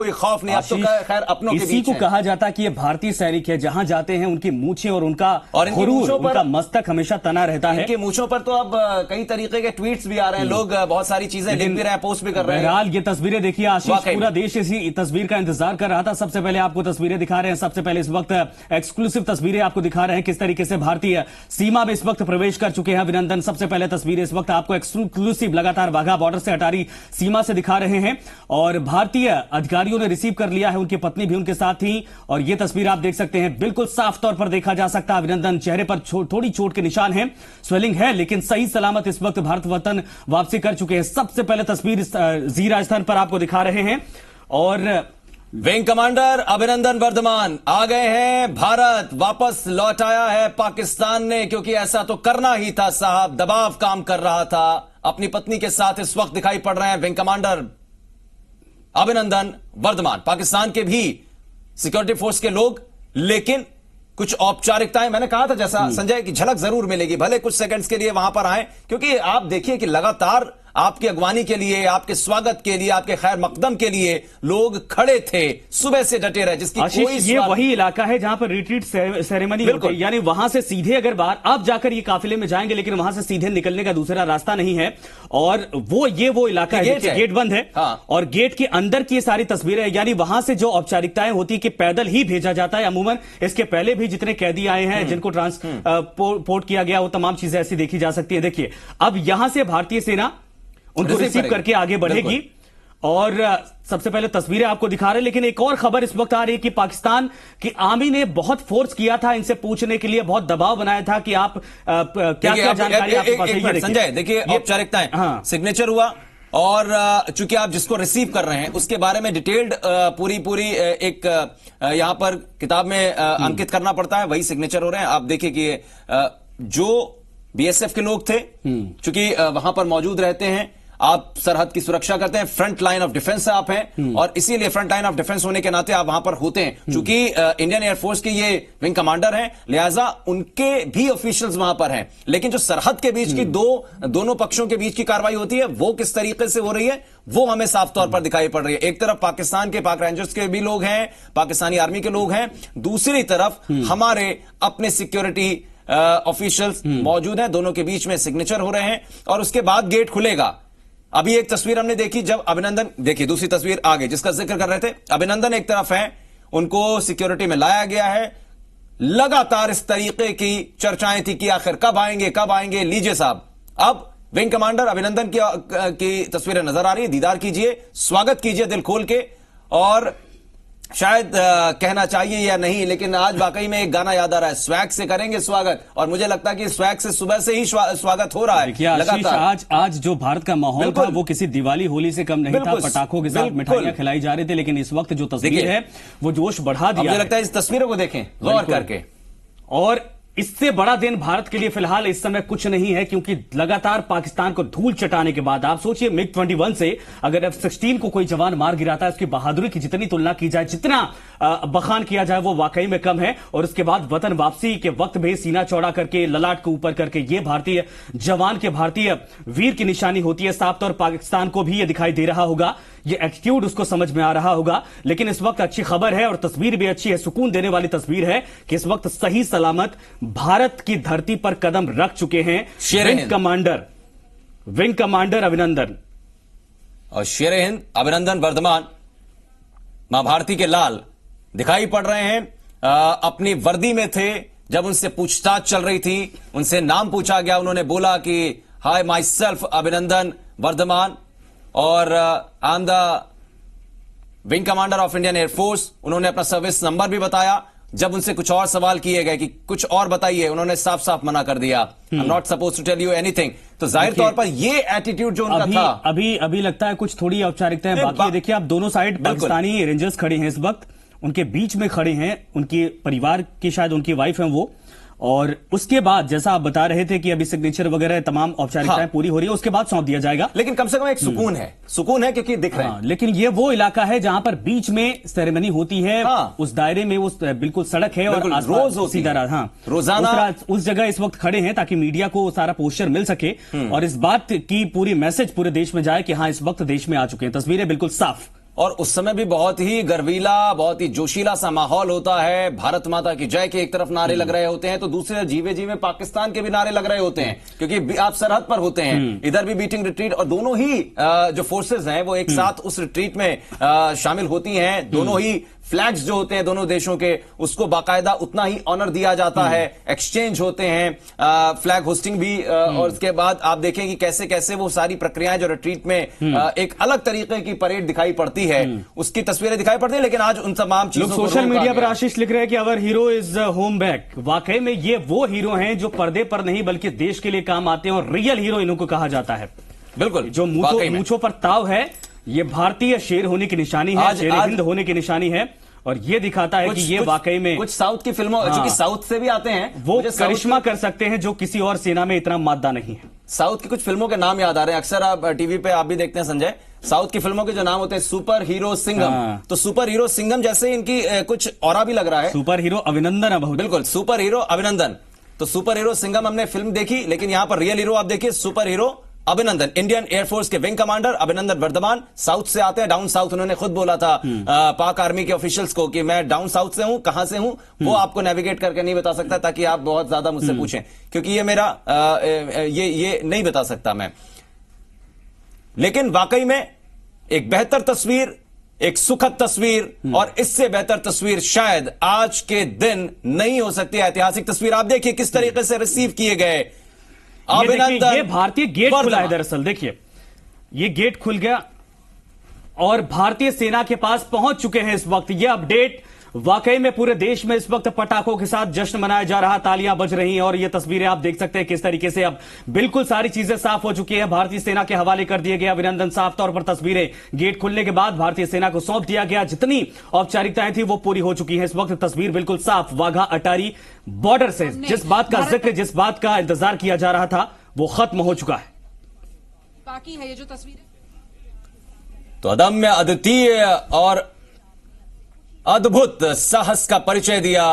कोई खौफ नहीं। अब तो खैर अपनों के इसी बीच को कहा जाता है कि ये भारतीय सैनिक है, जहां जाते हैं उनकी मूछें और उनका गुरूर, उनका मस्तक हमेशा तना रहता है। इनके मूछों पर तो अब कई तरीके के ट्वीट्स भी आ रहे हैं, लोग बहुत सारी चीजें लिख भी रहे हैं, पोस्ट भी कर रहे हैं। बहरहाल ये तस्वीरें देखिए आशीष, पूरा देश इसी तस्वीर का इंतजार कर रहा था। सबसे पहले आपको तस्वीरें दिखा रहे हैं, सबसे पहले इस वक्त एक्सक्लूसिव तस्वीरें आपको दिखा रहे हैं किस तरीके से भारतीय सीमा में इस वक्त प्रवेश कर चुके हैं अभिनंदन। सबसे पहले तस्वीरें इस वक्त आपको एक्सक्लूसिव लगातार वाघा बॉर्डर से अटारी सीमा से दिखा रहे हैं और भारतीय अधिकारियों ने रिसीव कर लिया है, उनकी पत्नी भी उनके साथ थी। और ये तस्वीर आप देख सकते हैं, बिल्कुल साफ तौर पर देखा जा सकता है अभिनंदन चेहरे पर थोड़ी चोट के निशान हैं, स्वेलिंग है, लेकिन सही सलामत इस वक्त भारत वतन वापसी कर चुके हैं। सबसे पहले तस्वीर जी राजस्थान पर आपको दिखा रहे हैं और विंग कमांडर अभिनंदन वर्धमान आ गए हैं। भारत वापस लौट आया है पाकिस्तान ने, क्योंकि ऐसा तो करना ही था साहब, दबाव काम कर रहा था। अपनी पत्नी के साथ इस वक्त दिखाई पड़ रहे हैं विंग कमांडर अभिनंदन वर्धमान। पाकिस्तान के भी सिक्योरिटी फोर्स के लोग, लेकिन कुछ औपचारिकताएं, मैंने कहा था जैसा संजय की झलक जरूर मिलेगी, भले कुछ सेकंड्स के लिए वहां पर आए, क्योंकि आप देखिए कि लगातार आपकी अगवानी के लिए, आपके स्वागत के लिए, आपके खैर मकदम के लिए लोग खड़े थे, सुबह से डटे रहे। जिसकी कोई ये वही इलाका है जहां पर रिट्रीट सेरेमनी होती है, यानी वहां से सीधे अगर बाहर आप जाकर ये काफिले में जाएंगे, लेकिन वहां से सीधे निकलने का दूसरा रास्ता नहीं है। और वो इलाका है, गेट बंद है। हाँ। और गेट के अंदर की सारी तस्वीरें, यानी वहां से जो औपचारिकताएं होती है कि पैदल ही भेजा जाता है। अमूमन इसके पहले भी जितने कैदी आए हैं जिनको ट्रांसपोर्ट किया गया, वो तमाम चीजें ऐसी देखी जा सकती है। देखिए अब यहां से भारतीय सेना उनको रिसीव करके आगे बढ़ेगी और सबसे पहले तस्वीरें आपको दिखा रहे हैं। लेकिन एक और खबर इस वक्त आ रही है कि पाकिस्तान की आर्मी ने बहुत फोर्स किया था इनसे पूछने के लिए, बहुत दबाव बनाया था कि आप क्या जानकारी आपके पास है। संजय देखिए, औपचारिकताएं, हाँ। सिग्नेचर हुआ और चूंकि आप जिसको रिसीव कर रहे हैं उसके बारे में डिटेल्ड पूरी एक यहां पर किताब में अंकित करना पड़ता है, वही सिग्नेचर हो रहे हैं। आप देखिए कि जो बीएसएफ के लोग थे, चूंकि वहां पर मौजूद रहते हैं, आप सरहद की सुरक्षा करते हैं, फ्रंट लाइन ऑफ डिफेंस आप हैं और इसीलिए फ्रंट लाइन ऑफ डिफेंस होने के नाते आप वहां पर होते हैं। चूंकि इंडियन एयरफोर्स के ये विंग कमांडर हैं, लिहाजा उनके भी ऑफिशियल्स वहां पर हैं। लेकिन जो सरहद के बीच की दोनों पक्षों के बीच की कार्रवाई होती है, वो किस तरीके से हो रही है, वो हमें साफ तौर पर दिखाई पड़ रही है। एक तरफ पाकिस्तान के पाक रेंजर्स के भी लोग हैं, पाकिस्तानी आर्मी के लोग हैं, दूसरी तरफ हमारे अपने सिक्योरिटी ऑफिशियल्स मौजूद हैं। दोनों के बीच में सिग्नेचर हो रहे हैं और उसके बाद गेट खुलेगा। अभी एक तस्वीर हमने देखी जब अभिनंदन, देखिए दूसरी तस्वीर आगे जिसका जिक्र कर रहे थे, अभिनंदन एक तरफ है, उनको सिक्योरिटी में लाया गया है। लगातार इस तरीके की चर्चाएं थी कि आखिर कब आएंगे। लीजिए साहब, अब विंग कमांडर अभिनंदन की तस्वीरें नजर आ रही है, दीदार कीजिए, स्वागत कीजिए दिल खोल के। और शायद कहना चाहिए या नहीं, लेकिन आज वाकई में एक गाना याद आ रहा है, स्वैग से करेंगे स्वागत, और मुझे लगता है कि स्वैग से सुबह से ही स्वागत हो रहा है लगातार। आज जो भारत का माहौल था वो किसी दिवाली होली से कम नहीं था, पटाखों के साथ मिठाइयां खिलाई जा रही थी, लेकिन इस वक्त जो तस्वीर है वो जोश बढ़ा दिया। मुझे लगता है इस तस्वीरों को देखें गौर करके, और इससे बड़ा दिन भारत के लिए फिलहाल इस समय कुछ नहीं है, क्योंकि लगातार पाकिस्तान को धूल चटाने के बाद, आप सोचिए MiG-21 से अगर F-16 को कोई जवान मार गिराता है, उसकी बहादुरी की जितनी तुलना की जाए, जितना बखान किया जाए, वो वाकई में कम है। और उसके बाद वतन वापसी के वक्त भी सीना चौड़ा करके, ललाट को ऊपर करके, ये भारतीय जवान के, भारतीय वीर की निशानी होती है। साफ तौर पाकिस्तान को भी ये दिखाई दे रहा होगा, ये एटीट्यूड उसको समझ में आ रहा होगा। लेकिन इस वक्त अच्छी खबर है और तस्वीर भी अच्छी है, सुकून देने वाली तस्वीर है कि इस वक्त सही सलामत भारत की धरती पर कदम रख चुके हैं विंग कमांडर अभिनंदन और शेर हिंद अभिनंदन वर्धमान, मां भारती के लाल दिखाई पड़ रहे हैं। अपनी वर्दी में थे जब उनसे पूछताछ चल रही थी, उनसे नाम पूछा गया, उन्होंने बोला कि हाय माई सेल्फ अभिनंदन वर्धमान और I am the wing commander of Indian air force. उन्होंने अपना सर्विस नंबर भी बताया। जब उनसे कुछ और सवाल किए गए कि कुछ और बताइए, उन्होंने साफ साफ मना कर दिया, I am not suppose to tell you anything. तो जाहिर तौर पर ये एटीट्यूड जो उनका था, अभी लगता है कुछ थोड़ी औपचारिकताएं बाकी है। देखिए आप दोनों साइड पाकिस्तानी रेंजर्स खड़े हैं इस वक्त, उनके बीच में खड़े हैं उनके परिवार की, शायद उनकी वाइफ है वो, और उसके बाद जैसा आप बता रहे थे कि अभी सिग्नेचर वगैरह तमाम औपचारिकताएं पूरी हो रही है, उसके बाद सौंप दिया जाएगा। लेकिन कम से कम एक सुकून है क्योंकि दिख रहे हैं। लेकिन ये वो इलाका है जहां पर बीच में सेरेमनी होती है, उस दायरे में वो बिल्कुल सड़क है और रोज होती है, रोजाना उस जगह इस वक्त खड़े हैं ताकि मीडिया को सारा पोस्टर मिल सके और इस बात की पूरी मैसेज पूरे देश में जाए कि हाँ इस वक्त देश में आ चुके हैं। तस्वीरें बिल्कुल साफ और उस समय भी बहुत ही गर्वीला, बहुत ही जोशीला सा माहौल होता है। भारत माता की जय के एक तरफ नारे लग रहे होते हैं तो दूसरे जीवे जीवे पाकिस्तान के भी नारे लग रहे होते हैं, क्योंकि आप सरहद पर होते हैं। इधर भी बीटिंग रिट्रीट, और दोनों ही जो फोर्सेस हैं वो एक साथ उस रिट्रीट में शामिल होती हैं। दोनों ही फ्लैग्स जो होते हैं दोनों देशों के, उसको बाकायदा उतना ही ऑनर दिया जाता है। एक्सचेंज होते हैं, फ्लैग होस्टिंग भी, और उसके बाद आप देखें कि कैसे कैसे वो सारी प्रक्रियाएं जो रिट्रीट में एक अलग तरीके की परेड दिखाई पड़ती है, उसकी तस्वीरें दिखाई पड़ती है। लेकिन आज उन तमाम चीजों लोग को सोशल रोका मीडिया पर गया। आशीष लिख रहे हैं कि अवर हीरो इज होम बैक। वाकई में ये वो हीरो हैं जो पर्दे पर नहीं बल्कि देश के लिए काम आते हैं, और रियल हीरो इनको कहा जाता है। बिल्कुल, जो वाकई में। मूंछों पर ताव है, ये भारतीय शेर होने की निशानी है, शेर हिंद होने की निशानी है, और ये दिखाता है कि ये वाकई में कुछ साउथ की फिल्मों, चूंकि साउथ से भी आते हैं, वो मुझे करिश्मा कर सकते हैं जो किसी और सेना में इतना मादा नहीं है। साउथ की कुछ फिल्मों के नाम याद आ रहे हैं। अक्सर आप टीवी पे आप भी देखते हैं संजय, साउथ की फिल्मों के जो नाम होते हैं सुपर हीरो सिंघम, तो सुपर हीरो सिंघम जैसे इनकी कुछ और भी लग रहा है। सुपर हीरो अभिनंदन है बहुत। बिल्कुल, सुपर हीरो अभिनंदन। तो सुपर हीरो सिंघम हमने फिल्म देखी, लेकिन यहां पर रियल हीरो आप देखिए सुपर हीरो अभिनंदन। इंडियन एयरफोर्स के wing commander Abhinandan Varthaman south से आते हैं, डाउन साउथ। उन्होंने खुद बोला था पाक आर्मी के ऑफिशियल्स को कि मैं डाउन साउथ से हूं, कहां से हूं वो आपको नेविगेट करके नहीं बता सकता, ताकि आप बहुत ज्यादा मुझसे पूछें, क्योंकि ये मेरा ये नहीं बता सकता मैं। लेकिन वाकई में एक बेहतर तस्वीर, एक सुखद तस्वीर, और इससे बेहतर तस्वीर शायद आज के दिन नहीं हो सकती। ऐतिहासिक तस्वीर आप देखिए किस तरीके से रिसीव किए गए। अभिनंदन। ये भारतीय गेट खुला है, दरअसल देखिए ये गेट खुल गया और भारतीय सेना के पास पहुंच चुके हैं इस वक्त। ये अपडेट वाकई में पूरे देश में इस वक्त पटाखों के साथ जश्न मनाया जा रहा, तालियां बज रही हैं, और ये तस्वीरें आप देख सकते हैं किस तरीके से अब बिल्कुल सारी चीजें साफ हो चुकी हैं। भारतीय सेना के हवाले कर दिए गए अभिनंदन। साफ तौर पर तस्वीरें गेट खुलने के बाद भारतीय सेना को सौंप दिया गया। जितनी औपचारिकताएं थी वो पूरी हो चुकी हैं। इस वक्त तस्वीर बिल्कुल साफ वाघा अटारी बॉर्डर से जिस बात का जिक्र, जिस बात का इंतजार किया जा रहा था, वो खत्म हो चुका है। बाकी है ये जो तस्वीर, तो अदम्य, अद्वितीय और अद्भुत साहस का परिचय दिया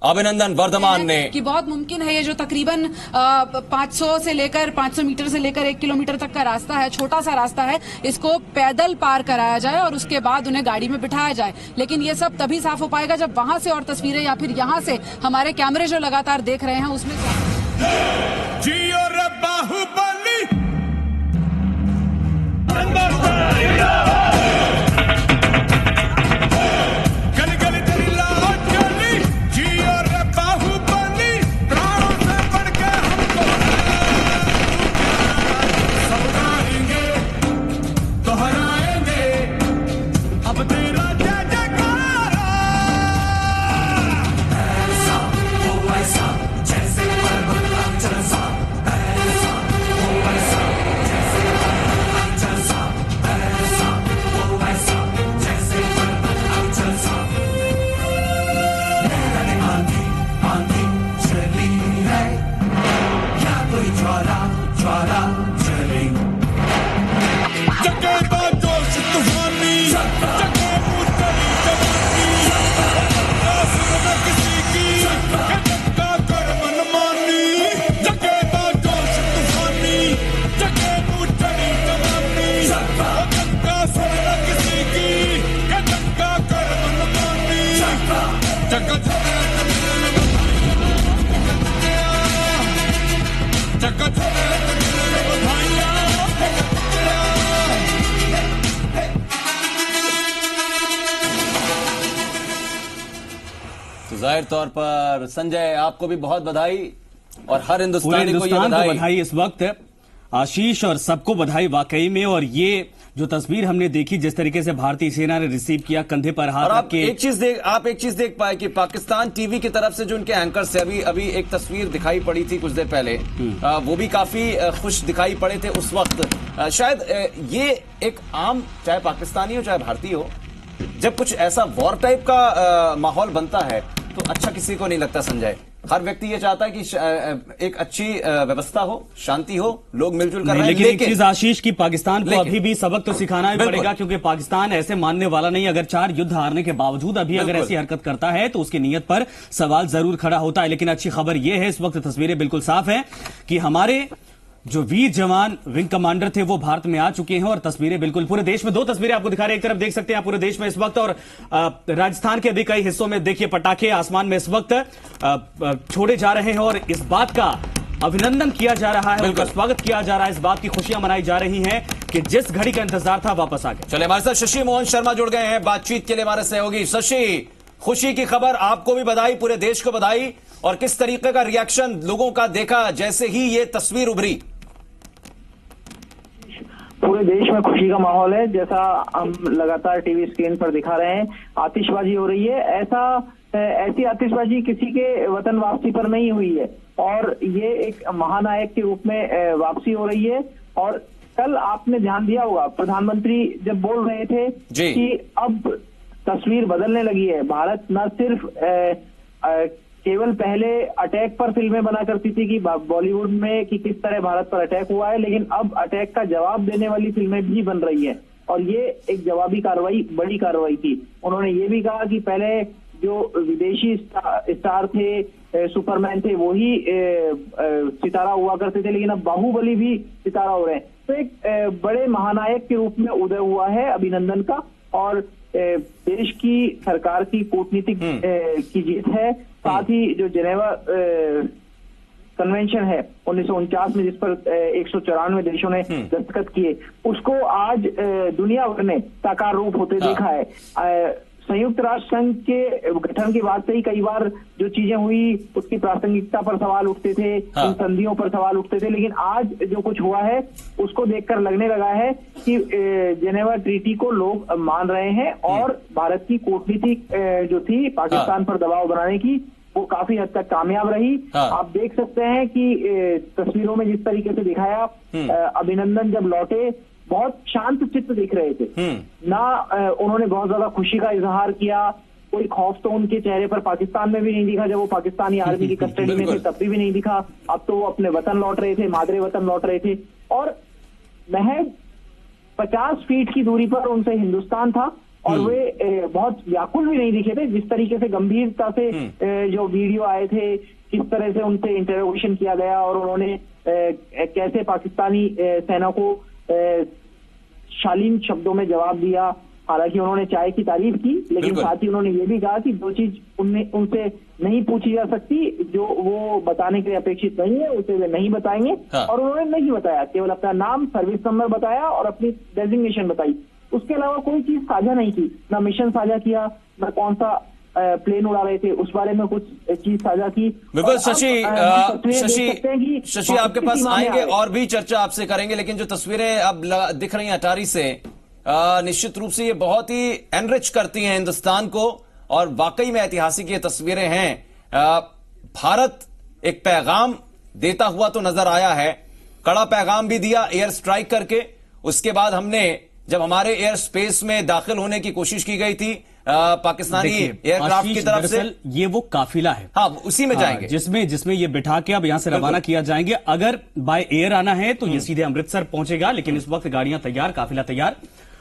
अभिनंदन वर्धमान ने। कि बहुत मुमकिन है ये जो तकरीबन 500 मीटर से लेकर 1 किलोमीटर तक का रास्ता है, छोटा सा रास्ता है, इसको पैदल पार कराया जाए और उसके बाद उन्हें गाड़ी में बिठाया जाए। लेकिन ये सब तभी साफ हो पाएगा जब वहां से और तस्वीरें या फिर यहां से हमारे कैमरे जो लगातार देख रहे हैं उसमें जियो रे बाहुबली गली गली तेरी लाहौर चली, जियो रे बाहुबली, प्राणों से बढ़ के हमको सौगाएंगे, दोहराएंगे अब तेरा जय जयकारा। ऐसा हो वैसा जैसे पर्वत अंचल सा, ऐसा हो वैसा जैसे पर्वत अंचल सा, ऐसा हो वैसा जैसे पर्वत अंचल सा। मैंने आंधी आंधी चली है या कोई ज्वाला ज्वाला चली, जगे का जोश तूफानी, जगे मुँह चली जवानी, आसुर न किसी की का कर मनमानी, जगे का जोश तूफानी, जगे मुँह चली जवानी, का सुर न किसी की का कर मनमानी, जग तो जाहिर तौर पर संजय आपको भी बहुत बधाई, और हर पूरे हिंदुस्तानी को ये हिंदुस्तान को बधाई। बधाई इस वक्त, आशीष, और सबको बधाई वाकई में। और ये जो तस्वीर हमने देखी, जिस तरीके से भारतीय सेना ने रिसीव किया, कंधे पर हाथ और रख आप के, एक चीज देख पाए कि पाकिस्तान टीवी की तरफ से जो उनके एंकर से अभी एक तस्वीर दिखाई पड़ी थी कुछ देर पहले, वो भी काफी खुश दिखाई पड़े थे उस वक्त। शायद ये एक आम, चाहे पाकिस्तानी हो चाहे भारतीय हो, जब कुछ ऐसा वॉर टाइप का माहौल बनता है तो अच्छा किसी को नहीं लगता संजय। हर व्यक्ति ये चाहता है कि एक अच्छी व्यवस्था हो, शांति हो, लोग मिलजुल कर रहे हैं। लेकिन एक चीज आशीष की, पाकिस्तान को अभी भी सबक तो सिखाना ही बिल्कुल। पड़ेगा, क्योंकि पाकिस्तान ऐसे मानने वाला नहीं। अगर 4 युद्ध हारने के बावजूद अभी अगर बिल्कुल। ऐसी हरकत करता है तो उसकी नीयत पर सवाल जरूर खड़ा होता है। लेकिन अच्छी खबर यह है, इस वक्त तस्वीरें बिल्कुल साफ हैं कि हमारे जो वीर जवान विंग कमांडर थे वो भारत में आ चुके हैं और तस्वीरें बिल्कुल पूरे देश में 2 तस्वीरें आपको दिखा रहे हैं। एक तरफ देख सकते हैं आप पूरे देश में इस वक्त, और राजस्थान के भी कई हिस्सों में देखिए पटाखे आसमान में इस वक्त छोड़े जा रहे हैं और इस बात का अभिनंदन किया जा रहा है, उनका स्वागत किया जा रहा है, इस बात की खुशियां मनाई जा रही हैं कि जिस घड़ी का इंतजार था वापस आ गए। चले हमारे साथ शशि मोहन शर्मा जुड़ गए हैं बातचीत के लिए हमारे सहयोगी। शशि, खुशी की खबर, आपको भी बधाई, पूरे देश को बधाई, और किस तरीके का रिएक्शन लोगों का देखा जैसे ही ये तस्वीर उभरी? पूरे देश में खुशी का माहौल है, जैसा हम लगातार टीवी स्क्रीन पर दिखा रहे हैं। आतिशबाजी हो रही है, ऐसी आतिशबाजी किसी के वतन वापसी पर नहीं हुई है, और ये एक महानायक के रूप में वापसी हो रही है। और कल आपने ध्यान दिया होगा, प्रधानमंत्री जब बोल रहे थे कि अब तस्वीर बदलने लगी है, भारत न सिर्फ केवल पहले अटैक पर फिल्में बना करती थी कि बॉलीवुड में कि किस तरह भारत पर अटैक हुआ है, लेकिन अब अटैक का जवाब देने वाली फिल्में भी बन रही है, और ये एक जवाबी कार्रवाई, बड़ी कार्रवाई थी। उन्होंने ये भी कहा कि पहले जो विदेशी स्टार थे, सुपरमैन थे, वो ही सितारा हुआ करते थे, लेकिन अब बाहुबली भी सितारा हो रहे हैं। तो एक बड़े महानायक के रूप में उदय हुआ है अभिनंदन का, और देश की सरकार की कूटनीतिक की जीत है। साथ ही जो जेनेवा कन्वेंशन है 1949 में, जिस पर 194 देशों ने दस्तखत किए, उसको आज दुनिया भर ने साकार रूप होते देखा है। संयुक्त राष्ट्र संघ के गठन के बाद से ही कई बार जो चीजें हुई उसकी प्रासंगिकता पर सवाल उठते थे, उन संधियों पर सवाल उठते थे, लेकिन आज जो कुछ हुआ है उसको देखकर लगने लगा है कि जेनेवा ट्रीटी को लोग मान रहे हैं, और भारत की कूटनीति जो थी पाकिस्तान पर दबाव बनाने की, वो काफी हद तक कामयाब रही। आप देख सकते हैं कि तस्वीरों में जिस तरीके से दिखाया, अभिनंदन जब लौटे बहुत शांत चित्त दिख रहे थे, ना उन्होंने बहुत ज्यादा खुशी का इजहार किया, कोई खौफ तो उनके चेहरे पर पाकिस्तान में भी नहीं दिखा, जब वो पाकिस्तानी आर्मी की कस्टडी में थे तब भी नहीं दिखा। अब तो वो अपने वतन लौट रहे थे, मादरे वतन लौट रहे थे, और महज 50 फीट की दूरी पर उनसे हिंदुस्तान था, और वे बहुत व्याकुल भी नहीं दिखे थे। जिस तरीके से गंभीरता से जो वीडियो आए थे, किस तरह से उनसे इंटरोगेशन किया गया, और उन्होंने कैसे पाकिस्तानी सेना को शालीन शब्दों में जवाब दिया। हालांकि उन्होंने चाय की तारीफ की, लेकिन साथ ही उन्होंने ये भी कहा कि जो चीज उनसे नहीं पूछी जा सकती, जो वो बताने के लिए अपेक्षित नहीं है, उसे वे नहीं बताएंगे। और उन्होंने नहीं बताया, केवल अपना नाम, सर्विस नंबर बताया और अपनी डेजिग्नेशन बताई। उसके अलावा कोई चीज साझा नहीं की, ना मिशन साझा किया, ना कौन सा प्लेन उड़ा रहे थे उस बारे में कुछ चीज साझा की। बिल्कुल शशि, आपके पास आएंगे और भी चर्चा आपसे करेंगे, लेकिन जो तस्वीरें अब दिख रही हैं अटारी से, निश्चित रूप से ये बहुत ही एनरिच करती हैं हिंदुस्तान को, और वाकई में ऐतिहासिक ये तस्वीरें हैं। भारत एक पैगाम देता हुआ तो नजर आया है, कड़ा पैगाम भी दिया एयर स्ट्राइक करके। उसके बाद हमने जब हमारे एयर स्पेस में दाखिल होने की कोशिश की गई थी पाकिस्तानी एयरक्राफ्ट की तरफ से, ये वो काफिला है, हाँ उसी में जाएंगे, जिसमें ये बिठा के अब यहां से रवाना किया जाएंगे। अगर बाय एयर आना है तो ये सीधे अमृतसर पहुंचेगा, लेकिन इस वक्त गाड़ियां तैयार, काफिला तैयार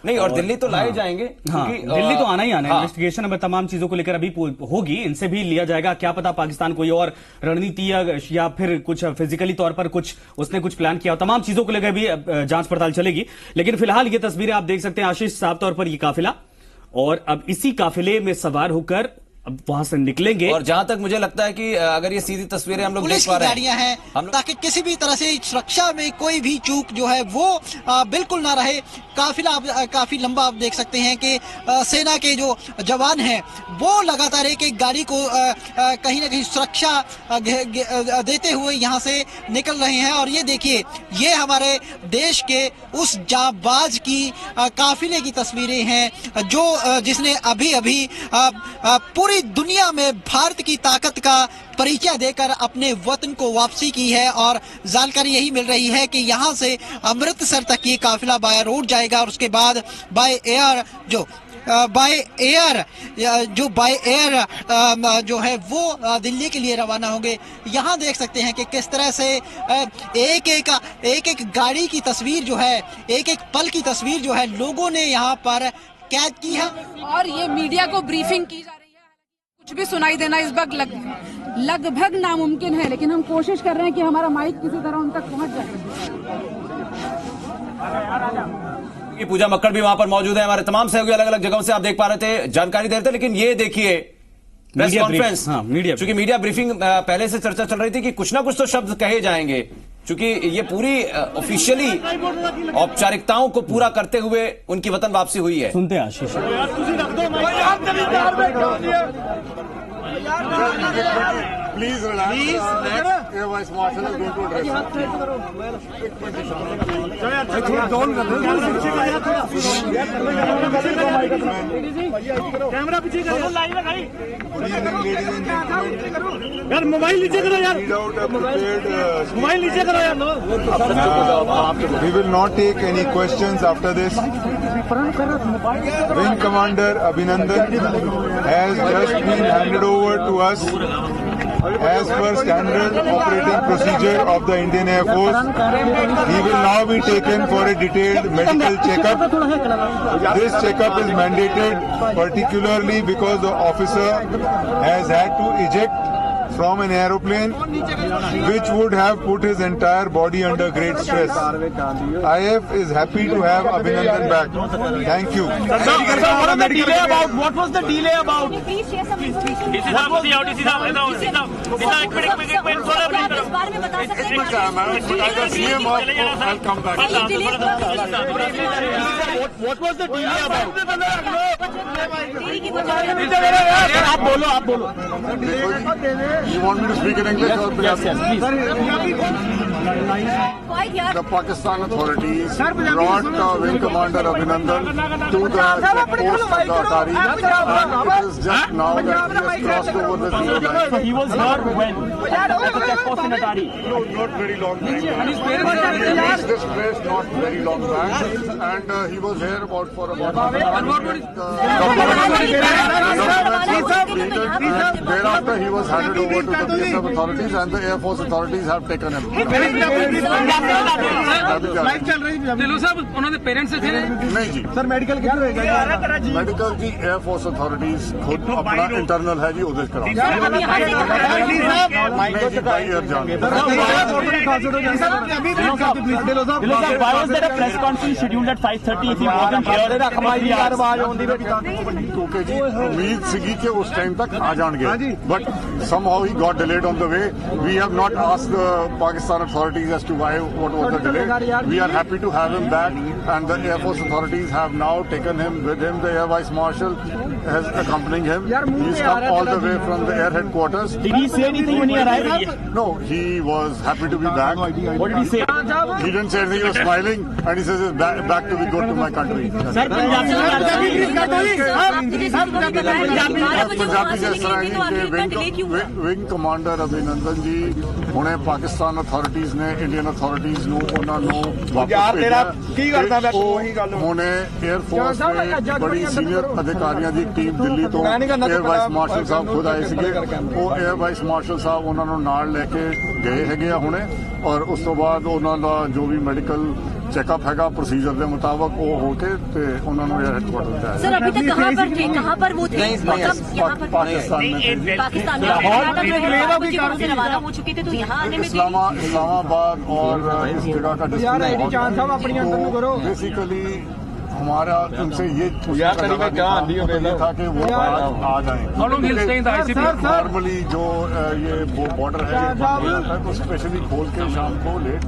नहीं, और दिल्ली तो लाए जाएंगे, क्योंकि दिल्ली तो आना ही आना है। इन्वेस्टिगेशन अब तमाम चीजों को लेकर अभी होगी, इनसे भी लिया जाएगा। क्या पता पाकिस्तान कोई और रणनीति या फिर कुछ फिजिकली तौर पर कुछ उसने कुछ प्लान किया, तमाम चीजों को लेकर भी जांच पड़ताल चलेगी। लेकिन फिलहाल ये तस्वीरें आप देख सकते हैं आशीष, साफ तौर पर ये काफिला, और अब इसी काफिले में सवार होकर अब वहां से निकलेंगे। और जहां तक मुझे लगता है कि अगर ये सीधी तस्वीरें हम लोग देख पा रहे हैं, गाड़ियां हैं, ताकि किसी भी तरह से सुरक्षा में कोई भी चूक जो है वो बिल्कुल ना रहे। काफिला काफी लंबा आप देख सकते हैं कि सेना के जो जवान हैं वो लगातार एक एक गाड़ी को कहीं ना कहीं सुरक्षा देते हुए यहाँ से निकल रहे हैं। और ये देखिए, ये हमारे देश के उस जाबाज की काफिले की तस्वीरें हैं जो जिसने अभी अभी पूरी दुनिया में भारत की ताकत का परिचय देकर अपने वतन को वापसी की है। और जानकारी यही मिल रही है कि यहाँ से अमृतसर तक ये काफिला बाय रोड जाएगा, और उसके बाद बाय एयर जो है वो दिल्ली के लिए रवाना होंगे। यहाँ देख सकते हैं कि किस तरह से एक एक गाड़ी की तस्वीर जो है, एक एक पल की तस्वीर जो है लोगों ने यहाँ पर कैद की है। और ये मीडिया को ब्रीफिंग की जा रही है, कुछ भी सुनाई देना इस वक्त लगभग नामुमकिन है, लेकिन हम कोशिश कर रहे हैं कि हमारा माइक किसी तरह उन तक पहुंच जाए। पूजा मक्कड़ भी वहां पर मौजूद है, हमारे तमाम सहयोगी अलग अलग जगहों से आप देख पा रहे थे, जानकारी दे रहे थे। लेकिन ये देखिए प्रेस मीडिया कॉन्फ्रेंस, हाँ, चूंकि मीडिया ब्रीफिंग पहले से चर्चा चल रही थी कि कुछ ना कुछ तो शब्द कहे जाएंगे, चूंकि ये पूरी ऑफिशियली औपचारिकताओं को पूरा करते हुए उनकी वतन वापसी हुई है। सुनते हैं आशीष। Please relax. Air Vice Marshal is going to address you. Camera पीछे करो, लाइव है भाई। Good evening, ladies and gentlemen. यार मोबाइल नीचे करो यार, Read out a prepared mobile नीचे करो यार। We will not take any questions after this. Wing Commander Abhinandan has just been handed over to us as per standard operating procedure of the Indian Air Force. He will now be taken for a detailed medical checkup. This checkup is mandated particularly because the officer has had to eject from an aeroplane which would have put his entire body under great stress. IF is happy to have Abhinandan back. Thank you. What was the delay about? What was the delay about? आप बोलो, आप बोलो। You want me to speak in English or Punjabi? Yes, please. The Pakistan authorities brought Wing Commander Abhinandan to the post of the Atari, and it is just now that he has crossed over the zero line. So he was here when? At the checkpost in Atari. No, not very long back. He reached this place not very long back, and he was here for about thereafter he was handed over to the BSF authorities, and the Air Force authorities have taken him. Live चल रही है। दिलो साहब उन्होंने parents से थे नहीं जी sir, medical क्या रहेगा? मेडिकल जी एयर फोर्स अथॉरिटीज खुद अपना इंटरनल है जी, उधर कराओ। Why was there a press conference scheduled at 5:30 if he wasn't here? क्योंकि जी उम्मीद सीगी कि उस टाइम तक आ जाएंगे, but somehow he got delayed on the way. We have not asked the Pakistan authorities as to why, what was the delay. We are happy to have him back, and the Air Force authorities have now taken him with him. The Air Vice Marshal has accompanying him. He's come all the way from the air headquarters. Did he say anything when he arrived? No, he was happy to be back. What did he say? He didn't say anything. He was smiling, and he says, "Back to be good to my country." Sir, Punjabi Punjabi जिस तरह की wing commander अभिनंदन जी हुणे Pakistan authorities ने Indian authorities ਨੂੰ ਉਹਨਾਂ ਨੂੰ ਵਾਪਸ ਭੇਜਿਆ। ਹੁਣੇ 에ਅਰ ਫੋਰਸ ਦੇ ਬੜੀ ਸੀਨੀਅਰ ਅਧਿਕਾਰੀਆਂ ਦੀ ਟੀਮ ਦਿੱਲੀ ਤੋਂ 에ਅਰ ਵਾਈਸ ਮਾਰਸ਼ਲ ਸਾਹਿਬ ਖੁਦ ਆਏ ਸੀਗੇ। ਉਹ 에ਅਰ ਵਾਈਸ ਮਾਰਸ਼ਲ ਸਾਹਿਬ ਉਹਨਾਂ ਨੂੰ ਨਾਲ ਲੈ ਕੇ ਗਏ ਹੈਗੇ ਆ ਹੁਣੇ, ਔਰ ਉਸ ਤੋਂ ਬਾਅਦ ਉਹਨਾਂ ਦਾ ਜੋ ਵੀ ਮੈਡੀਕਲ चेकअप हैगा प्रोसीजर के मुताबिक वो होके ते उन्होंने एयर हेडक्वार्टर पे आए। सर अभी तक कहाँ पर थे, कहाँ पर वो थे? पाकिस्तान में पाकिस्तान में रवाना हो चुके थे, तो यहाँ आने में इस्लामाबाद और इस जगह का बेसिकली हमारा उनसे ये था कि वो आ जाए। नॉर्मली जो ये बॉर्डर है तो स्पेशली खोल के शाम को late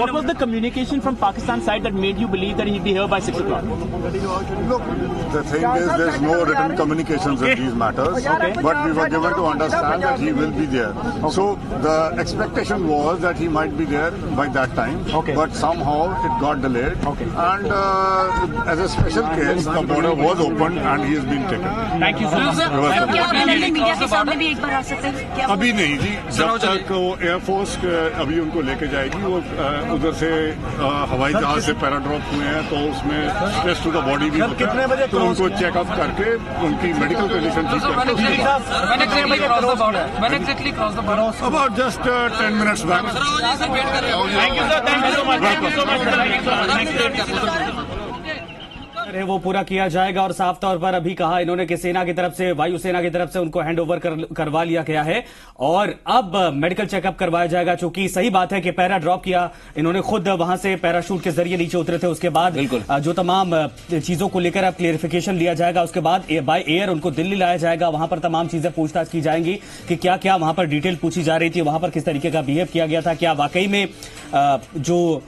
What was the communication from Pakistan side that made you believe that he'd be here by 6 o'clock? Look, the thing is, there's no written communications in these matters, but we were given to understand that he will be there. So the expectation was that he might be there by that time, but somehow it got delayed. And as a special case, the border was opened and he has been taken. Thank you, क्या अभिनंदन media के सामने भी एक बार आ सकते हैं क्या? अभी नहीं जी, जब तक वो एयरफोर्स अभी उनको लेके जाएगी, वो उधर से हवाई जहाज से पैराड्रॉप हुए हैं, तो उसमें स्ट्रेस टू द बॉडी भी होता है, तो उनको चेकअप करके उनकी मेडिकल कंडीशन ठीक करके अबाउट जस्ट 10 minutes बैक। है वो पूरा किया जाएगा और साफ तौर पर अभी कहा इन्होंने कि सेना की तरफ से, वायुसेना की तरफ से उनको हैंड ओवर करवा लिया गया है और अब मेडिकल चेकअप करवाया जाएगा। चूंकि सही बात है कि पैरा ड्रॉप किया इन्होंने, खुद वहां से पैराशूट के जरिए नीचे उतरे थे, उसके बाद जो तमाम चीजों को लेकर अब क्लियरिफिकेशन लिया जाएगा, उसके बाद बाय एयर उनको दिल्ली लाया जाएगा, वहां पर तमाम चीजें पूछताछ की जाएंगी कि क्या क्या वहां पर डिटेल पूछी जा रही थी, वहां पर किस तरीके का बिहेव किया गया था, क्या वाकई में जो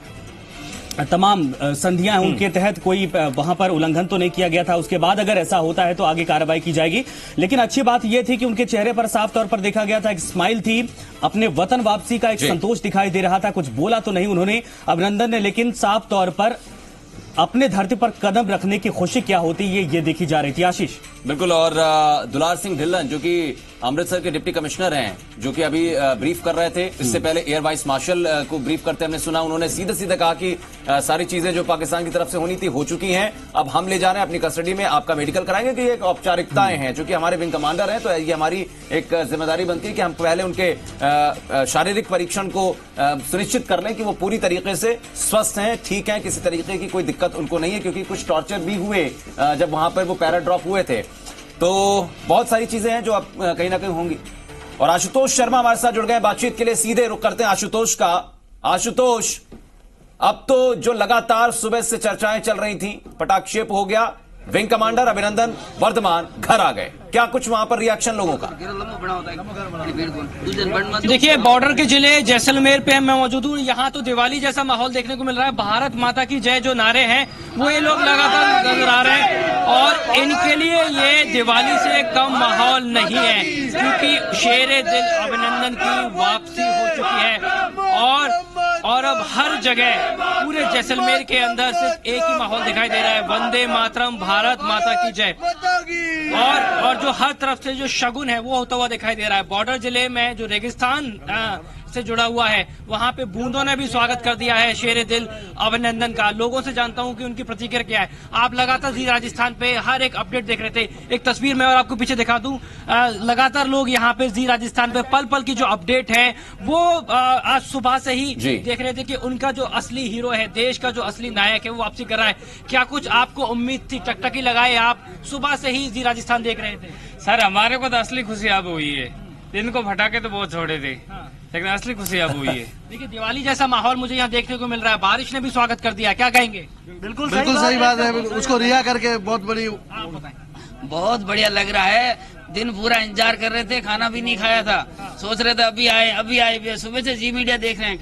तमाम संधियां हैं उनके तहत कोई वहां पर उल्लंघन तो नहीं किया गया था। उसके बाद अगर ऐसा होता है तो आगे कार्रवाई की जाएगी। लेकिन अच्छी बात यह थी कि उनके चेहरे पर साफ तौर पर देखा गया था एक स्माइल थी, अपने वतन वापसी का एक संतोष दिखाई दे रहा था। कुछ बोला तो नहीं उन्होंने, अभिनंदन ने, लेकिन साफ तौर पर अपने धरती पर कदम रखने की खुशी क्या होती है ये देखी जा रही थी। आशीष बिल्कुल। और दुलार सिंह ढिल्लन जो कि अमृतसर के डिप्टी कमिश्नर हैं, जो कि अभी ब्रीफ कर रहे थे, इससे पहले एयर वाइस मार्शल को ब्रीफ करते हमने सुना, उन्होंने सीधे सीधे कहा कि सारी चीजें जो पाकिस्तान की तरफ से होनी थी हो चुकी हैं, अब हम ले जा रहे हैं अपनी कस्टडी में, आपका मेडिकल कराएंगे कि ये औपचारिकताएं हैं। जो कि हमारे विंग कमांडर हैं तो ये हमारी एक जिम्मेदारी बनती है कि हम पहले उनके शारीरिक परीक्षण को सुनिश्चित कर लें कि वो पूरी तरीके से स्वस्थ हैं, ठीक हैं, किसी तरीके की कोई दिक्कत उनको नहीं है, क्योंकि कुछ टॉर्चर भी हुए जब वहां पर वो पैराड्रॉप हुए थे। तो बहुत सारी चीजें हैं जो अब कहीं ना कहीं होंगी। और आशुतोष शर्मा हमारे साथ जुड़ गए बातचीत के लिए, सीधे रुख करते हैं आशुतोष का। आशुतोष, अब तो जो लगातार सुबह से चर्चाएं चल रही थी, पटाक्षेप हो गया, विंग कमांडर अभिनंदन वर्धमान घर आ गए, क्या कुछ वहां पर रिएक्शन लोगों का? देखिए, बॉर्डर के जिले जैसलमेर पे मैं मौजूद हूँ। यहाँ तो दिवाली जैसा माहौल देखने को मिल रहा है। भारत माता की जय जो नारे हैं वो ये लोग लगातार नजर आ रहे हैं और इनके लिए ये दिवाली से कम माहौल नहीं है, क्योंकि शेरे दिल अभिनंदन की वापसी हो चुकी है और अब हर जगह पूरे जैसलमेर के अंदर सिर्फ एक ही माहौल दिखाई दे रहा है, वंदे मातरम, भारत माता की जय। और जो हर तरफ से जो शगुन है वो होता हुआ दिखाई दे रहा है। बॉर्डर जिले में जो रेगिस्तान से जुड़ा हुआ है वहां पे बूंदों ने भी स्वागत कर दिया है शेरे दिल अभिनंदन का। लोगों से जानता हूं कि उनकी प्रतिक्रिया क्या है। आप लगातार जी राजस्थान पे हर एक अपडेट देख रहे थे। एक तस्वीर मैं और आपको पीछे दिखा दूं, लगातार लोग यहाँ पे जी राजस्थान पे पल पल की जो अपडेट है वो आज सुबह से ही देख रहे थे कि उनका जो असली हीरो है, देश का जो असली नायक है, वो वापसी कर रहा है। क्या कुछ आपको उम्मीद थी? टकटकी लगाए आप सुबह से ही जी राजस्थान देख रहे थे? सर, हमारे को तो असली खुशी अब हुई है। दिन को फटाके तो बहुत छोड़े थे, लेकिन असली खुशी अब हुई है। देखिए, दिवाली जैसा माहौल मुझे यहाँ देखने को मिल रहा है। बारिश ने भी स्वागत कर दिया, क्या कहेंगे? बिल्कुल सही बात है। उसको रिहा करके बहुत बढ़िया लग रहा है। दिन पूरा इंतजार कर रहे थे, खाना भी नहीं खाया था, सोच रहे थे अभी आए। सुबह से जी मीडिया देख रहे हैं,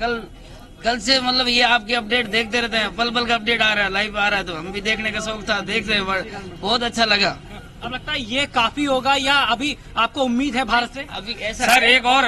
कल से मतलब ये आपकी अपडेट देखते रहते हैं, पल पल का अपडेट आ रहा है, लाइव आ रहा है, तो हम भी देखने का शौक था, देख रहे हैं, बहुत अच्छा लगा। अब लगता है ये काफी होगा या अभी आपको उम्मीद है भारत से? अभी ऐसा सर एक और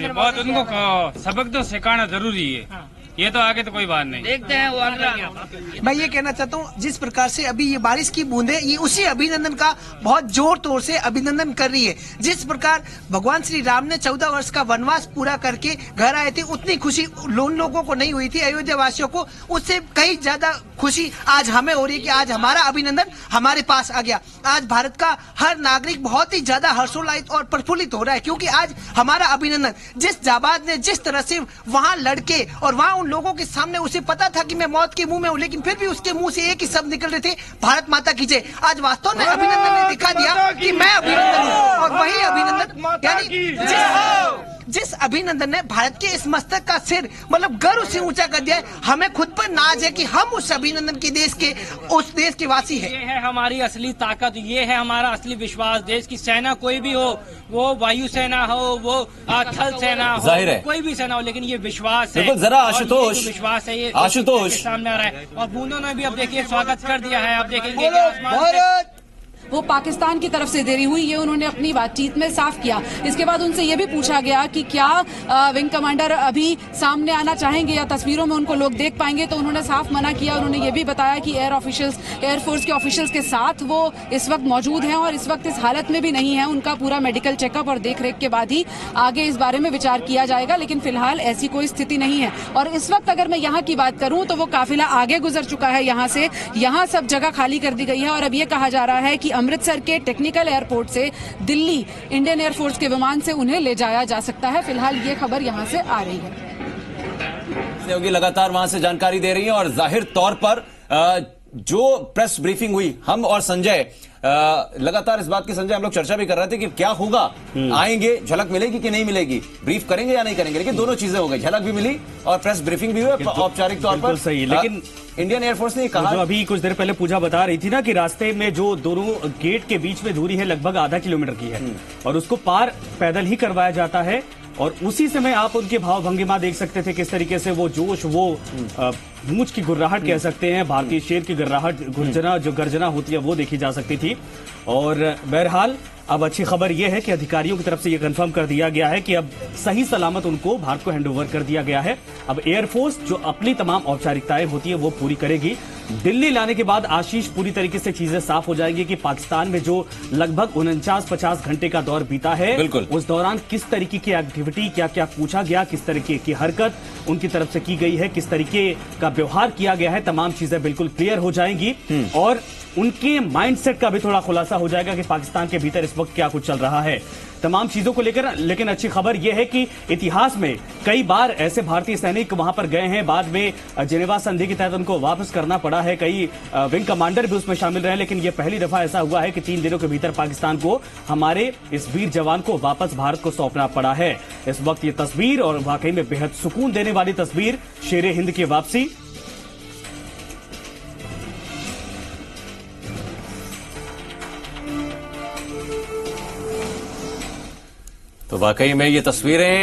बहुत उनको सबक तो सिखाना जरूरी है। ये तो आगे तो कोई बात नहीं, देखते हैं वो अगला। मैं ये कहना चाहता हूँ, जिस प्रकार से अभी ये बारिश की बूंदें ये उसी अभिनंदन का बहुत जोर तोड़ से अभिनंदन कर रही है। जिस प्रकार भगवान श्री राम ने 14 वर्ष का वनवास पूरा करके घर आए थे, उतनी खुशी उन लोगों को नहीं हुई थी, अयोध्या वासियों को, उससे कहीं ज्यादा खुशी आज हमें हो रही है कि आज हमारा अभिनंदन हमारे पास आ गया। आज भारत का हर नागरिक बहुत ही ज्यादा हर्षोल्लासित और प्रफुल्लित हो रहा है, क्योंकि आज हमारा अभिनंदन, जिस जाबाज ने जिस तरह से वहाँ लड़के और वहाँ लोगों के सामने, उसे पता था कि मैं मौत के मुंह में हूं, लेकिन फिर भी उसके मुंह से एक ही शब्द निकल रहे थे, भारत माता की जय। आज वास्तव में अभिनंदन ने दिखा दिया कि मैं अभिनंदन हूं, और वही अभिनंदन यानी जिस अभिनंदन ने भारत के इस मस्तक का सिर मतलब गर्व से ऊंचा कर दिया है। हमें खुद पर नाज है कि हम उस अभिनंदन के उस देश के वासी हैं। ये है हमारी असली ताकत, ये है हमारा असली विश्वास। देश की सेना कोई भी हो, वो वायुसेना हो, वो थल सेना हो, कोई भी सेना हो, लेकिन ये विश्वास है। जरा आशुतोष, विश्वास है, ये आशुतोष सामने आ रहा है। और बूंदों ने भी अब देखिए स्वागत कर दिया है। अब देखेंगे वो पाकिस्तान की तरफ से देरी हुई, ये उन्होंने अपनी बातचीत में साफ किया। इसके बाद उनसे ये भी पूछा गया कि क्या विंग कमांडर अभी सामने आना चाहेंगे या तस्वीरों में उनको लोग देख पाएंगे, तो उन्होंने साफ मना किया। उन्होंने ये भी बताया कि एयरफोर्स के ऑफिशियल्स के साथ वो इस वक्त मौजूद हैं और इस वक्त इस हालत में भी नहीं है। उनका पूरा मेडिकल चेकअप और देखरेख के बाद ही आगे इस बारे में विचार किया जाएगा, लेकिन फिलहाल ऐसी कोई स्थिति नहीं है। और इस वक्त अगर मैं यहाँ की बात करूं तो वो काफिला आगे गुजर चुका है यहाँ से, यहाँ सब जगह खाली कर दी गई है और अब ये कहा जा रहा है कि अमृतसर के टेक्निकल एयरपोर्ट से दिल्ली इंडियन एयरफोर्स के विमान से उन्हें ले जाया जा सकता है। फिलहाल ये खबर यहाँ से आ रही है। सहयोगी लगातार वहां से जानकारी दे रही हैं और जाहिर तौर पर जो प्रेस ब्रीफिंग हुई, हम और संजय लगातार इस बात की संजय हम लोग चर्चा भी कर रहे थे कि क्या होगा, आएंगे, झलक मिलेगी कि नहीं मिलेगी, ब्रीफ करेंगे या नहीं करेंगे, लेकिन दोनों चीजें हो गई, झलक भी मिली और प्रेस ब्रीफिंग भी हुई औपचारिक तौर पर। सही, लेकिन इंडियन एयरफोर्स ने कहा, जो अभी कुछ देर पहले पूजा बता रही थी ना कि रास्ते में जो दोनों गेट के बीच में दूरी है लगभग आधा किलोमीटर की है और उसको पार पैदल ही करवाया जाता है। और उसी समय आप उनके भाव भंगिमा देख सकते थे, किस तरीके से वो जोश, वो मूंछ की गुर्राहट कह सकते हैं, भारतीय शेर की गुर्राहट, गुर्जना जो गर्जना होती है वो देखी जा सकती थी। और बहरहाल अब अच्छी खबर यह है कि अधिकारियों की तरफ से यह कंफर्म कर दिया गया है कि अब सही सलामत उनको भारत को हैंडओवर कर दिया गया है। अब एयरफोर्स जो अपनी तमाम औपचारिकताएं होती है वो पूरी करेगी। दिल्ली लाने के बाद आशीष पूरी तरीके से चीजें साफ हो जाएंगी कि पाकिस्तान में जो लगभग 49-50 घंटे का दौर बीता है, उस दौरान किस तरीके की एक्टिविटी, क्या क्या पूछा गया, किस तरीके की हरकत उनकी तरफ से की गई है, किस तरीके का व्यवहार किया गया है, तमाम चीजें बिल्कुल क्लियर हो जाएंगी और उनके माइंडसेट का भी थोड़ा खुलासा हो जाएगा कि पाकिस्तान के भीतर इस वक्त क्या कुछ चल रहा है, तमाम चीजों को लेकर। लेकिन अच्छी खबर यह है कि इतिहास में कई बार ऐसे भारतीय सैनिक वहां पर गए हैं, बाद में जेनेवा संधि के तहत उनको वापस करना पड़ा है, कई विंग कमांडर भी उसमें शामिल रहे, लेकिन यह पहली दफा ऐसा हुआ है कि 3 दिनों के भीतर पाकिस्तान को हमारे इस वीर जवान को वापस भारत को सौंपना पड़ा है। इस वक्त ये तस्वीर और वाकई में बेहद सुकून देने वाली तस्वीर, शेर हिंद की वापसी। तो वाकई में ये तस्वीरें